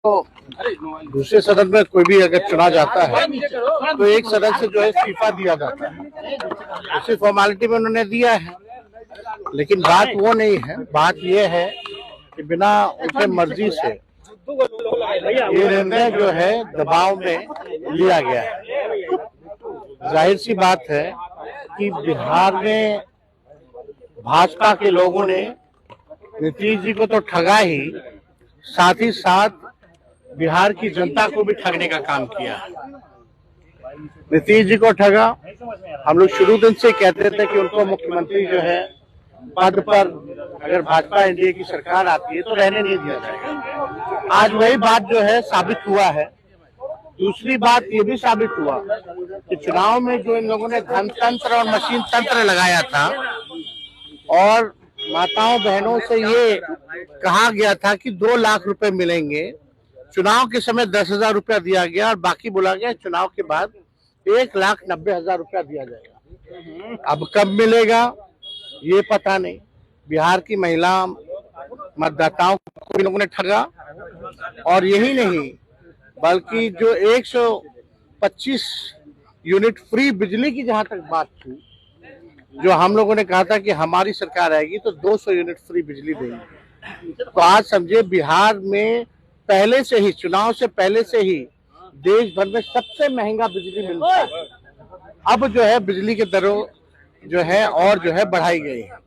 तो दूसरे सदन में कोई भी अगर चुना जाता है तो एक सदन से जो है इस्तीफा दिया जाता है, उसी फॉर्मेलिटी में उन्होंने दिया है। लेकिन बात वो नहीं है, बात ये है कि बिना उनके मर्जी से ये निर्णय जो है दबाव में लिया गया है। जाहिर सी बात है कि बिहार में भाजपा के लोगों ने नीतीश जी को तो ठगा ही, साथ ही साथ बिहार की जनता को भी ठगने का काम किया। नीतीश जी को ठगा। हम लोग शुरू दिन से कहते थे कि उनको मुख्यमंत्री जो है पद पर अगर भाजपा एनडीए की सरकार आती है तो रहने नहीं दिया जाएगा। आज वही बात जो है साबित हुआ है। दूसरी बात ये भी साबित हुआ कि चुनाव में जो इन लोगों ने धन तंत्र और मशीन तंत्र लगाया था और माताओं बहनों से ये कहा गया था कि 2 लाख रुपए मिलेंगे, चुनाव के समय 10,000 रुपया दिया गया और बाकी बोला गया चुनाव के बाद 1,90,000 रुपया दिया जाएगा। अब कब मिलेगा ये पता नहीं। बिहार की महिला मतदाताओं को इन लोगों ने ठगा। और यही नहीं बल्कि जो 125 यूनिट फ्री बिजली की जहां तक बात थी, जो हम लोगों ने कहा था कि हमारी सरकार आएगी तो 200 यूनिट फ्री बिजली देंगे। तो आज समझे बिहार में पहले से ही, चुनाव से पहले से ही देश भर में सबसे महंगा बिजली मिलता है। अब जो है बिजली के दरों जो है और जो है बढ़ाई गई है।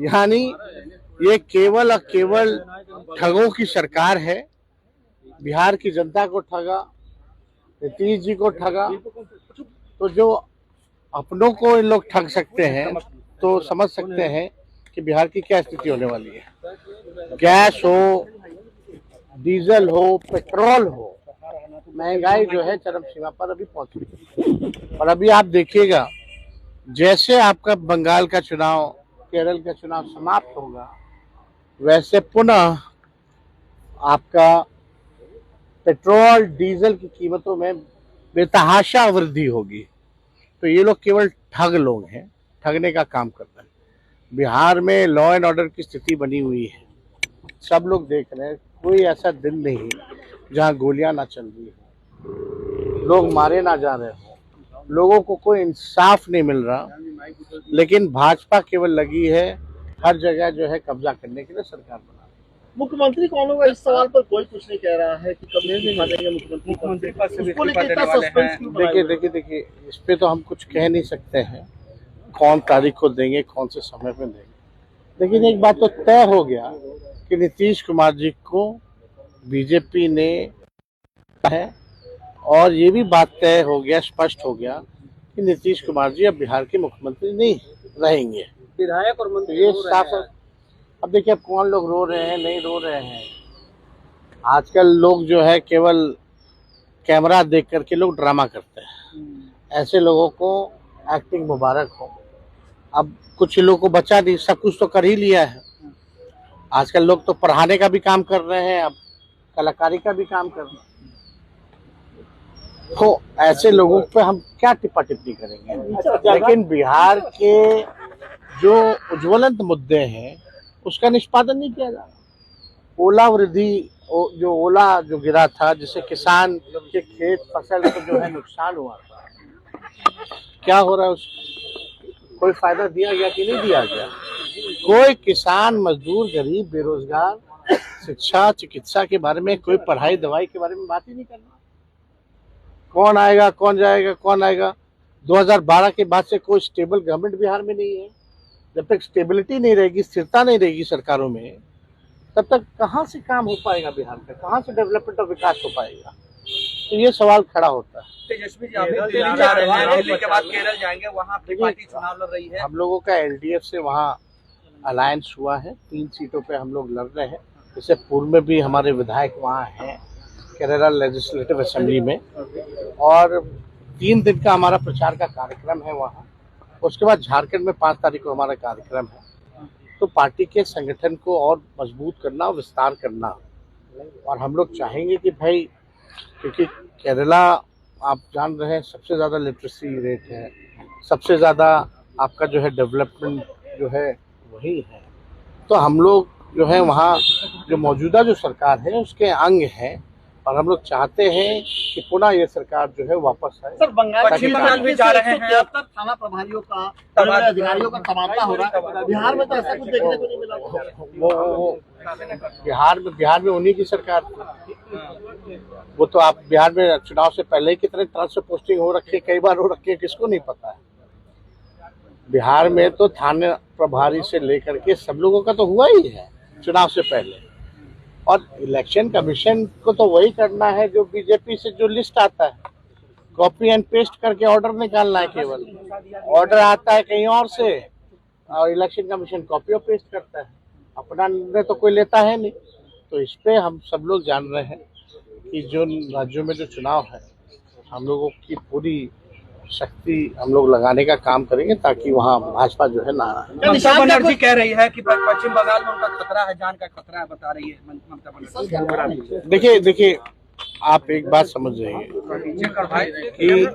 यानी ये केवल और केवल ठगों की सरकार है। बिहार की जनता को ठगा, नीतीश जी को ठगा। तो जो अपनों को इन लोग ठग सकते हैं तो समझ सकते हैं कि बिहार की क्या स्थिति होने वाली है। गैस हो, डीजल हो, पेट्रोल हो, महंगाई जो है चरम सीमा पर अभी पहुंची। और अभी आप देखिएगा जैसे आपका बंगाल का चुनाव, केरल का चुनाव समाप्त होगा, वैसे पुनः आपका पेट्रोल डीजल की कीमतों में बेतहाशा वृद्धि होगी। तो ये लोग केवल ठग लोग हैं, ठगने का काम करते हैं। बिहार में लॉ एंड ऑर्डर की स्थिति बनी हुई है, सब लोग देख रहे हैं। कोई ऐसा दिन नहीं जहां गोलियां ना चल रही हो, लोग मारे ना जा रहे हो, लोगों को कोई इंसाफ नहीं मिल रहा। लेकिन भाजपा केवल लगी है हर जगह जो है कब्जा करने के लिए सरकार बना। मुख्यमंत्री कौन होगा इस सवाल पर कोई कुछ नहीं कह रहा है कि कब नहीं मानेंगे मुख्यमंत्री देखिए इस पे तो हम कुछ कह नहीं सकते हैं, कौन तारीख को देंगे, कौन से समय पे देंगे। लेकिन एक बात तो तय हो गया कि नीतीश कुमार जी को बीजेपी ने है, और ये भी बात तय हो गया, स्पष्ट हो गया कि नीतीश कुमार जी अब बिहार के मुख्यमंत्री नहीं रहेंगे। विधायक और मंत्री ये साफ। अब देखिए अब कौन लोग रो रहे हैं, नहीं रो रहे हैं। आजकल लोग जो है केवल कैमरा देख करके लोग ड्रामा करते हैं। ऐसे लोगों को एक्टिंग मुबारक हो। अब कुछ लोगों को बचा नहीं, सब कुछ तो कर ही लिया है। आजकल लोग तो पढ़ाने का भी काम कर रहे हैं, अब कलाकारी का भी काम कर रहे हैं। तो ऐसे लोगों पे हम क्या टिप्पा टिप्पणी करेंगे। लेकिन बिहार के जो उज्ज्वलंत मुद्दे हैं उसका निष्पादन नहीं किया जा रहा। ओला वृद्धि, जो ओला जो गिरा था, जिससे किसान के खेत फसल को जो है नुकसान हुआ था, क्या हो रहा है उसको कोई फायदा दिया गया कि नहीं दिया गया। कोई किसान, मजदूर, गरीब, बेरोजगार, शिक्षा, चिकित्सा के बारे में, कोई पढ़ाई दवाई के बारे में बात ही नहीं करना। कौन आएगा, कौन जाएगा, कौन आएगा। 2012 के बाद से कोई स्टेबल गवर्नमेंट बिहार में नहीं है। जब तक स्टेबिलिटी नहीं रहेगी, स्थिरता नहीं रहेगी सरकारों में, तब तक कहाँ से काम हो पाएगा बिहार का, कहाँ से डेवलपमेंट और विकास हो पाएगा। तो ये सवाल खड़ा होता है। तेजस्वी जी दिल्ली जा रहे हैं, दिल्ली के बाद केरल जाएंगे, वहाँ अपनी पार्टी चुनाव लड़ रही है। हम लोगों का एलडीएफ से वहाँ अलायंस हुआ है, 3 सीटों पे हम लोग लड़ रहे हैं। इससे पूर्व में भी हमारे विधायक वहाँ हैं केरला लेजिस्लेटिव असेंबली में, और 3 दिन का हमारा प्रचार का कार्यक्रम है वहाँ। उसके बाद झारखंड में 5 तारीख को हमारा कार्यक्रम है। तो पार्टी के संगठन को और मजबूत करना, विस्तार करना। और हम लोग चाहेंगे कि भाई, क्योंकि केरला आप जान रहे हैं सबसे ज़्यादा लिटरेसी रेट है, सबसे ज़्यादा आपका जो है डेवलपमेंट जो है वही है। तो हम लोग जो है वहाँ जो मौजूदा जो सरकार है उसके अंग है, और हम लोग चाहते हैं कि पुनः ये सरकार जो है वापस आए। सर, पश्चिम बंगाल भी जा रहे हैं। 173 थाना प्रभारियों का, अधिकारियों का तबादला हो रहा है। बिहार में तो ऐसा कुछ देखने को नहीं मिला। वो बिहार में उन्हीं की सरकार थी। वो तो आप बिहार में चुनाव से पहले ही कितने तरह से पोस्टिंग हो रखी है, कई बार हो रखी है, किसको नहीं पता है। बिहार में तो थाने प्रभारी से लेकर के सब लोगों का तो हुआ ही है चुनाव से पहले, और इलेक्शन कमीशन को तो वही करना है जो बीजेपी से जो लिस्ट आता है, कॉपी एंड पेस्ट करके ऑर्डर निकालना है। केवल ऑर्डर आता है कहीं और से और इलेक्शन कमीशन कॉपी और पेस्ट करता है, अपना निर्णय तो कोई लेता है नहीं। तो इस पे हम सब लोग जान रहे हैं कि जो राज्यों में जो चुनाव है, हम लोगों की पूरी शक्ति हम लोग लगाने का काम करेंगे ताकि वहाँ भाजपा जो है ना आए। ममता बनर्जी कह रही है कि पश्चिम बंगाल में उनका खतरा है, जान का खतरा है, बता रही है ममता बनर्जी। देखिए आप एक बात समझ जाइए कि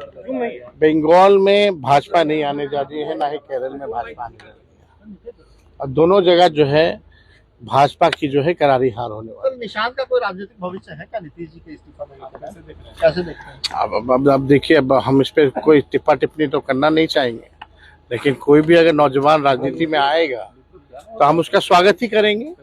बंगाल में भाजपा नहीं आने जा रही है, ना ही केरल में भाजपा आने जा रही है, और दोनों जगह जो है भाजपा की जो है करारी हार होने वाली। तो निशांत का कोई राजनीतिक भविष्य है क्या नीतीश जी के इस्तीफा में? कैसे देखते हैं? अब देखिए, अब हम इस पे कोई टिप्पा टिप्पणी तो करना नहीं चाहेंगे, लेकिन कोई भी अगर नौजवान राजनीति में आएगा तो हम उसका स्वागत ही करेंगे।